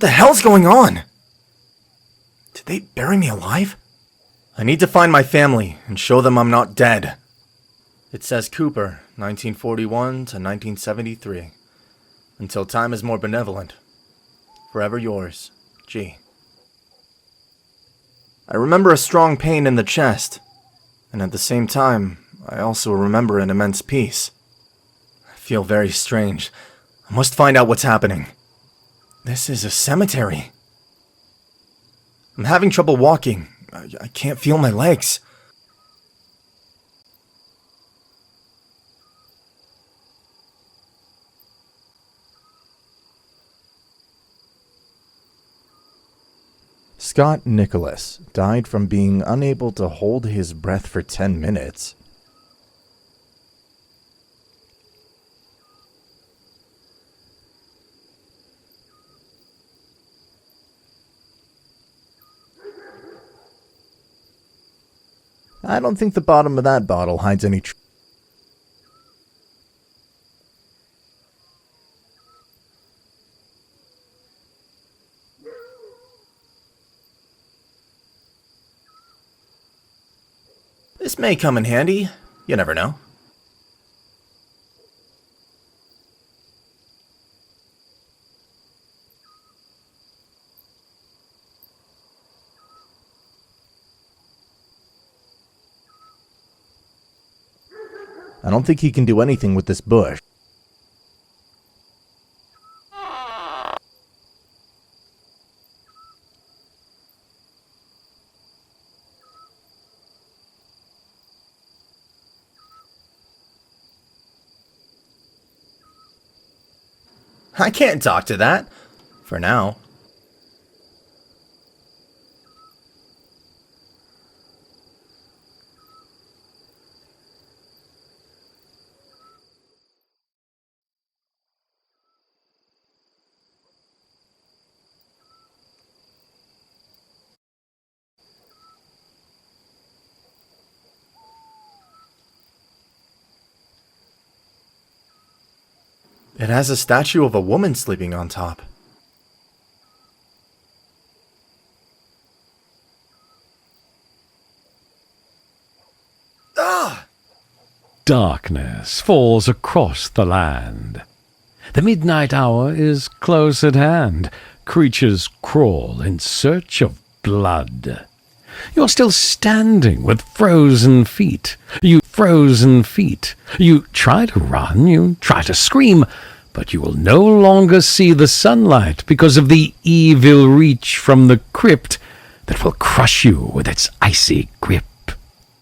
the hell's going on? Did they bury me alive? I need to find my family and show them I'm not dead. It says Cooper, 1941 to 1973. Until time is more benevolent. Forever yours, G. I remember a strong pain in the chest, and at the same time, I also remember an immense peace. I feel very strange. I must find out what's happening. This is a cemetery. I'm having trouble walking. I can't feel my legs. Scott Nicholas died from being unable to hold his breath for 10 minutes. I don't think the bottom of that bottle hides any truth. This may come in handy. You never know. I don't think he can do anything with this bush. I can't talk to that. For now. It has a statue of a woman sleeping on top. Ah! Darkness falls across the land. The midnight hour is close at hand. Creatures crawl in search of blood. You're still standing with frozen feet. You try to run, you try to scream, but you will no longer see the sunlight because of the evil reach from the crypt that will crush you with its icy grip.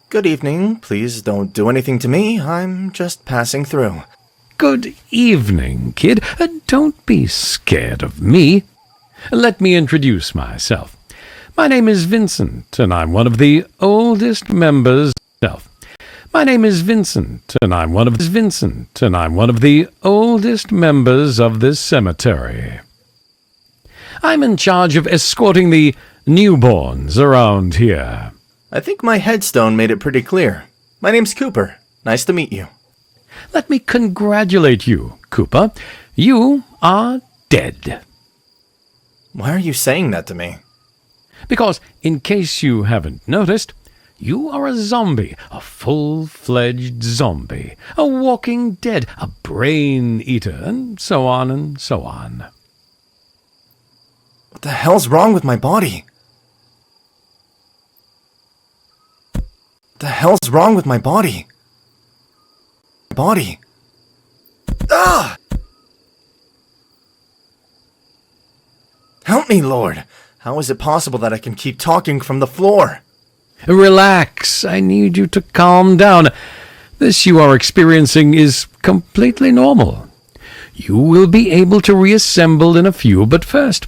Good evening. Please don't do anything to me. I'm just passing through. Good evening, kid. Don't be scared of me. Let me introduce myself. My name is Vincent, and I'm one of the oldest members of My name is Vincent, and I'm one of the oldest members of this cemetery. I'm in charge of escorting the newborns around here. I think my headstone made it pretty clear. My name's Cooper. Nice to meet you. Let me congratulate you, Cooper. You are dead. Why are you saying that to me? Because, in case you haven't noticed, you are a zombie, a full-fledged zombie, a walking dead, a brain-eater, and so on and so on. What the hell's wrong with my body? What the hell's wrong with my body? Ah! Help me, Lord. How is it possible that I can keep talking from the floor? Relax. I need you to calm down. This you are experiencing is completely normal. You will be able to reassemble in a few, but first,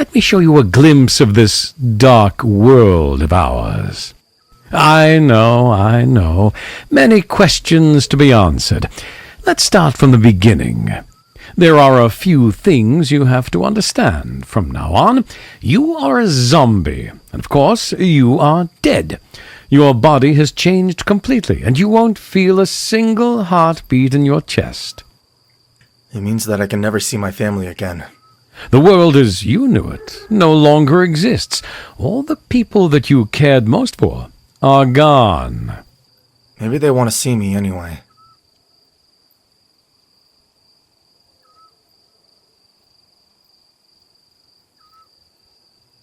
let me show you a glimpse of this dark world of ours. I know. Many questions to be answered. Let's start from the beginning. There are a few things you have to understand. From now on, you are a zombie, and of course, you are dead. Your body has changed completely, and you won't feel a single heartbeat in your chest. It means that I can never see my family again. The world as you knew it no longer exists. All the people that you cared most for are gone. Maybe they want to see me anyway.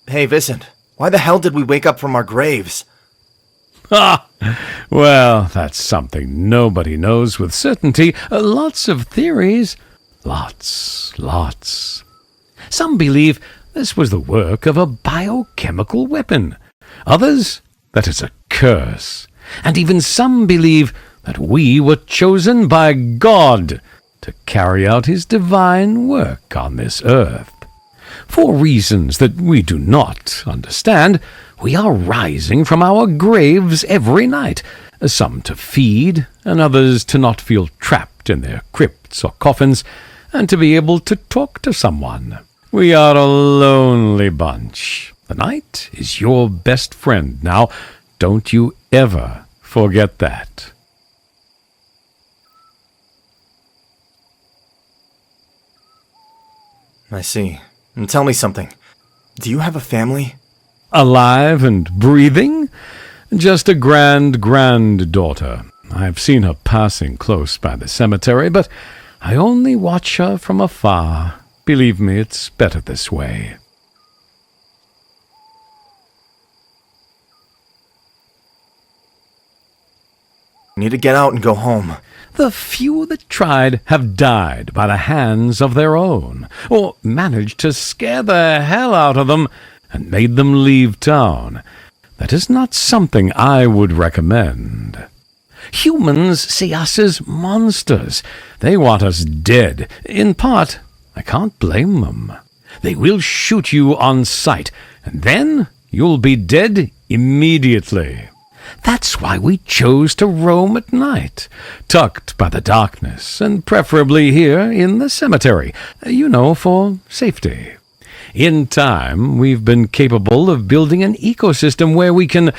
Hey, Vincent, why the hell did we wake up from our graves? Ah, well, that's something nobody knows with certainty. Lots of theories. Lots. Some believe this was the work of a biochemical weapon. Others, that it's a curse. And even some believe that we were chosen by God to carry out his divine work on this earth. For reasons that we do not understand, we are rising from our graves every night, some to feed, and others to not feel trapped in their crypts or coffins, and to be able to talk to someone. We are a lonely bunch. The night is your best friend now. Don't you ever forget that. I see. And tell me something. Do you have a family? Alive and breathing? Just a granddaughter. I've seen her passing close by the cemetery, but I only watch her from afar. Believe me, it's better this way. I need to get out and go home. The few that tried have died by the hands of their own, or managed to scare the hell out of them and made them leave town. That is not something I would recommend. Humans see us as monsters. They want us dead. In part, I can't blame them. They will shoot you on sight, and then you'll be dead immediately. That's why we chose to roam at night, tucked by the darkness, and preferably here in the cemetery, for safety. In time, we've been capable of building an ecosystem where we can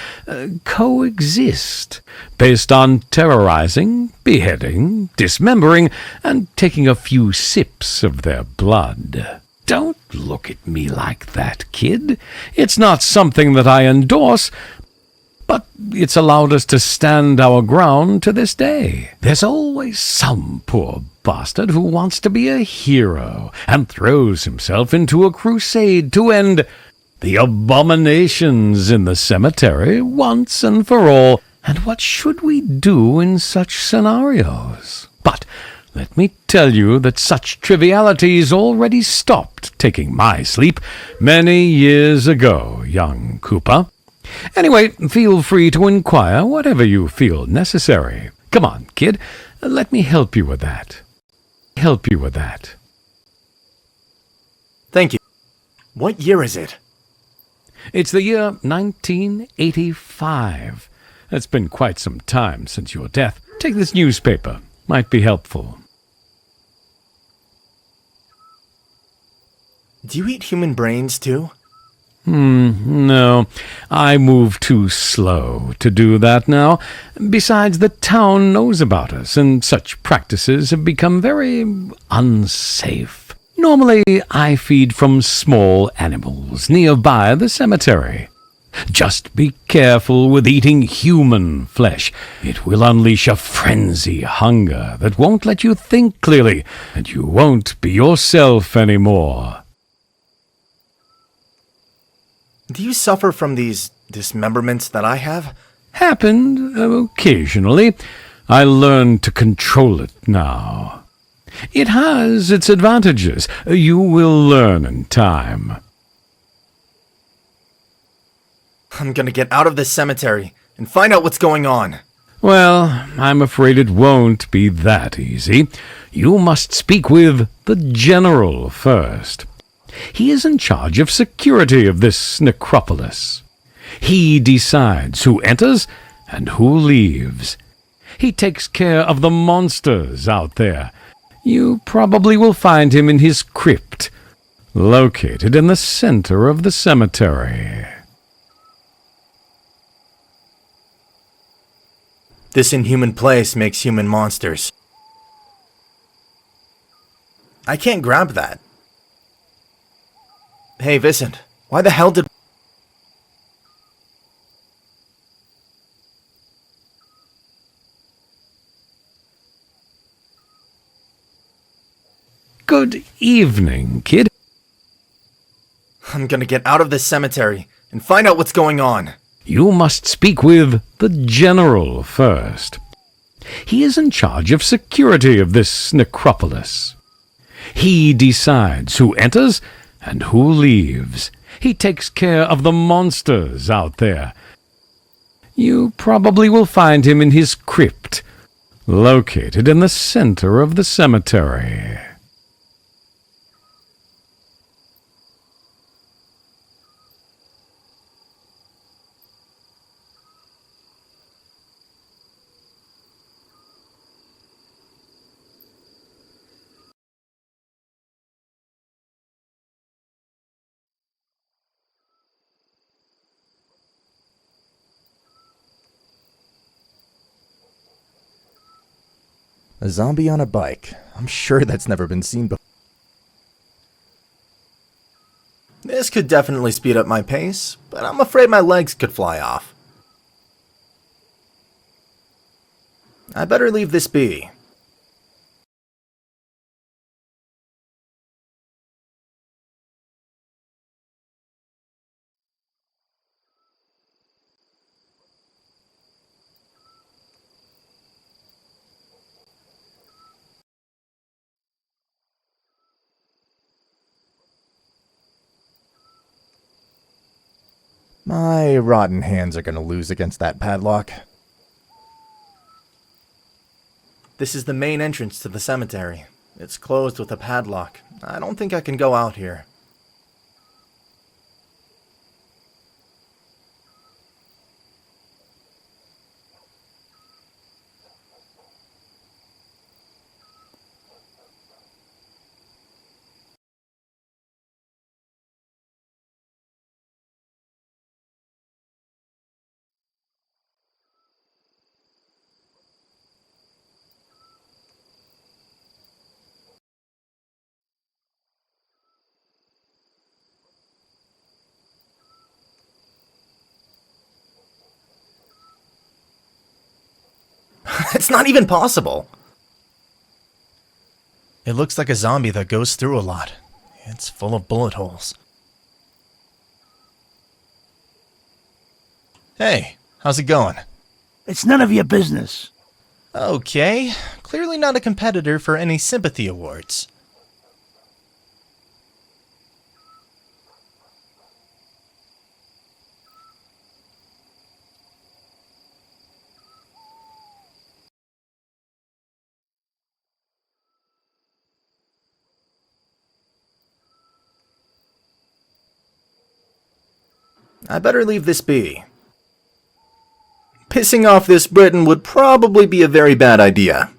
coexist, based on terrorizing, beheading, dismembering, and taking a few sips of their blood. Don't look at me like that, kid. It's not something that I endorse, but it's allowed us to stand our ground to this day. There's always some poor bastard who wants to be a hero and throws himself into a crusade to end the abominations in the cemetery once and for all. And what should we do in such scenarios? But let me tell you that such trivialities already stopped taking my sleep many years ago, young Cooper. Anyway, feel free to inquire whatever you feel necessary. Come on, kid. Let me help you with that. Thank you. What year is it? It's the year 1985. It's been quite some time since your death. Take this newspaper. Might be helpful. Do you eat human brains, too? No, I move too slow to do that now. Besides, the town knows about us, and such practices have become very unsafe. Normally, I feed from small animals nearby the cemetery. Just be careful with eating human flesh. It will unleash a frenzy hunger that won't let you think clearly, and you won't be yourself anymore. Do you suffer from these dismemberments that I have? Happened occasionally. I learned to control it now. It has its advantages. You will learn in time. I'm gonna get out of this cemetery and find out what's going on. Well, I'm afraid it won't be that easy. You must speak with the General first. He is in charge of security of this necropolis. He decides who enters and who leaves. He takes care of the monsters out there. You probably will find him in his crypt, located in the center of the cemetery. This inhuman place makes human monsters. I can't grab that. Hey, Vincent, why the hell did... Good evening, kid. I'm gonna get out of this cemetery and find out what's going on. You must speak with the General first. He is in charge of security of this necropolis. He decides who enters and who leaves. He takes care of the monsters out there. You probably will find him in his crypt, located in the center of the cemetery. A zombie on a bike. I'm sure that's never been seen before. This could definitely speed up my pace, but I'm afraid my legs could fly off. I better leave this be. My rotten hands are going to lose against that padlock. This is the main entrance to the cemetery. It's closed with a padlock. I don't think I can go out here. It's not even possible. It looks like a zombie that goes through a lot. It's full of bullet holes. Hey, how's it going? It's none of your business. Okay, clearly not a competitor for any sympathy awards. I better leave this be. Pissing off this Briton would probably be a very bad idea.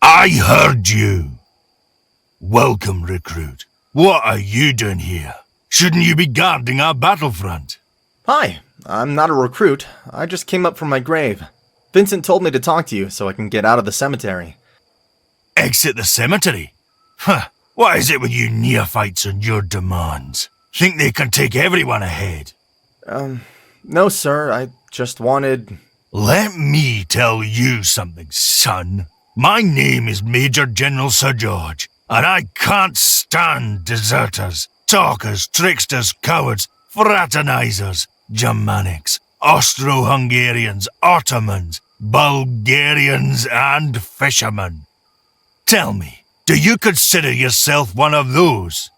I heard you. Welcome, recruit. What are you doing here? Shouldn't you be guarding our battlefront? Hi, I'm not a recruit. I just came up from my grave. Vincent told me to talk to you so I can get out of the cemetery. Exit the cemetery? Huh. What is it with you neophytes and your demands? Think they can take everyone ahead? No, sir. I just wanted... Let me tell you something, son. My name is Major General Sir George, and I can't stand deserters, talkers, tricksters, cowards, fraternizers, Germanics, Austro-Hungarians, Ottomans, Bulgarians, and fishermen. Tell me, do you consider yourself one of those?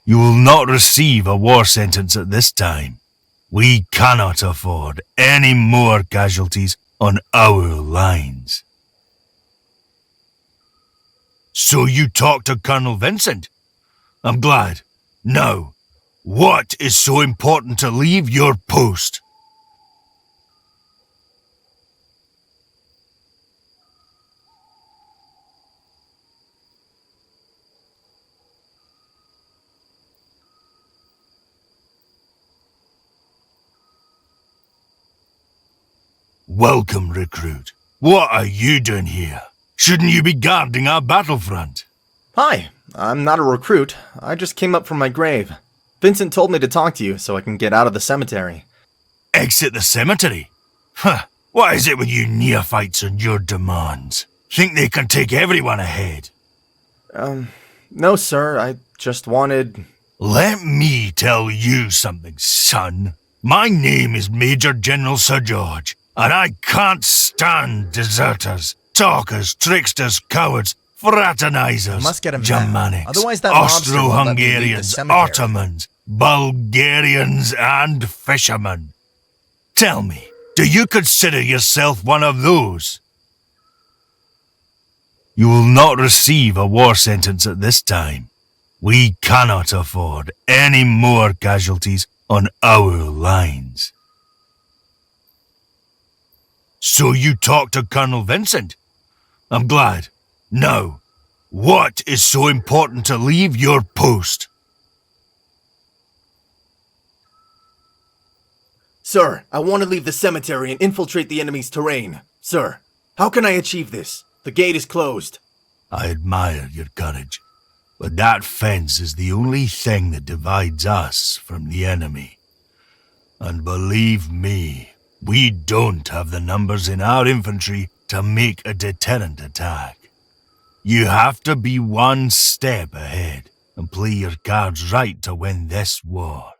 You will not receive a war sentence at this time. We cannot afford any more casualties on our lines. So you talked to Colonel Vincent? I'm glad. Now, what is so important to leave your post? Welcome, recruit. What are you doing here? Shouldn't you be guarding our battlefront? Hi, I'm not a recruit. I just came up from my grave. Vincent told me to talk to you so I can get out of the cemetery. Exit the cemetery? Huh. What is it with you neophytes and your demands? Think they can take everyone ahead? No, sir. I just wanted... Let me tell you something, son. My name is Major General Sir George, and I can't stand deserters, talkers, tricksters, cowards, fraternizers, Must get him Germanics, otherwise that monster won't let me leave the Austro-Hungarians, cemetery. Ottomans, Bulgarians, and fishermen. Tell me, do you consider yourself one of those? You will not receive a war sentence at this time. We cannot afford any more casualties on our lines. So you talked to Colonel Vincent? I'm glad. Now, what is so important to leave your post? Sir, I want to leave the cemetery and infiltrate the enemy's terrain. Sir, how can I achieve this? The gate is closed. I admire your courage, but that fence is the only thing that divides us from the enemy. And believe me, we don't have the numbers in our infantry to make a deterrent attack. You have to be one step ahead and play your cards right to win this war.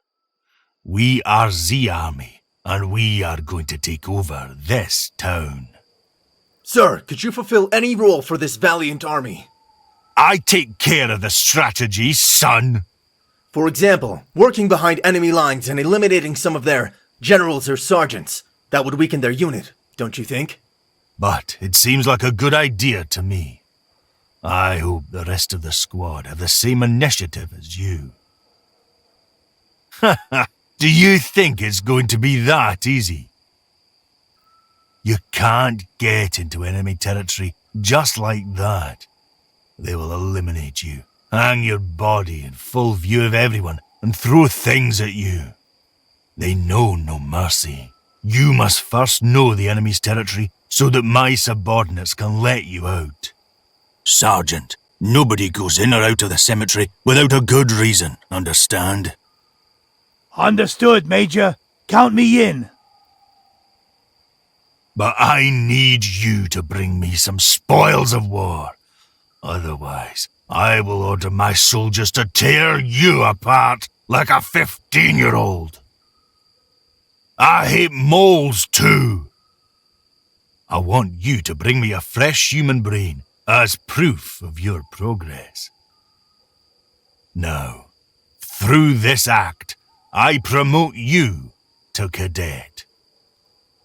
We are the army, and we are going to take over this town. Sir, could you fulfill any role for this valiant army? I take care of the strategy, son. For example, working behind enemy lines and eliminating some of their generals or sergeants. That would weaken their unit, don't you think? But it seems like a good idea to me. I hope the rest of the squad have the same initiative as you. Do you think it's going to be that easy? You can't get into enemy territory just like that. They will eliminate you, hang your body in full view of everyone, and throw things at you. They know no mercy. You must first know the enemy's territory so that my subordinates can let you out. Sergeant, nobody goes in or out of the cemetery without a good reason, understand? Understood, Major. Count me in. But I need you to bring me some spoils of war. Otherwise, I will order my soldiers to tear you apart like a 15-year-old. I hate moles too. I want you to bring me a fresh human brain as proof of your progress. Now, through this act, I promote you to cadet.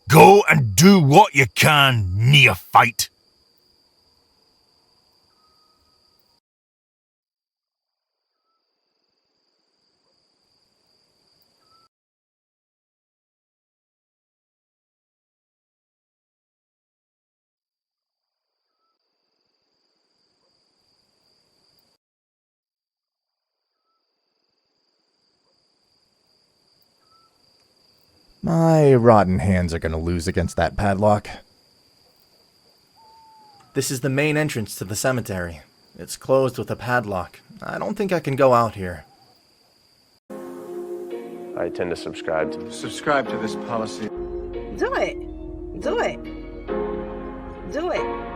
Go and do what you can, neophyte. My rotten hands are going to lose against that padlock. This is the main entrance to the cemetery. It's closed with a padlock. I don't think I can go out here. I tend to subscribe to Subscribe to this policy. Do it. Do it. Do it.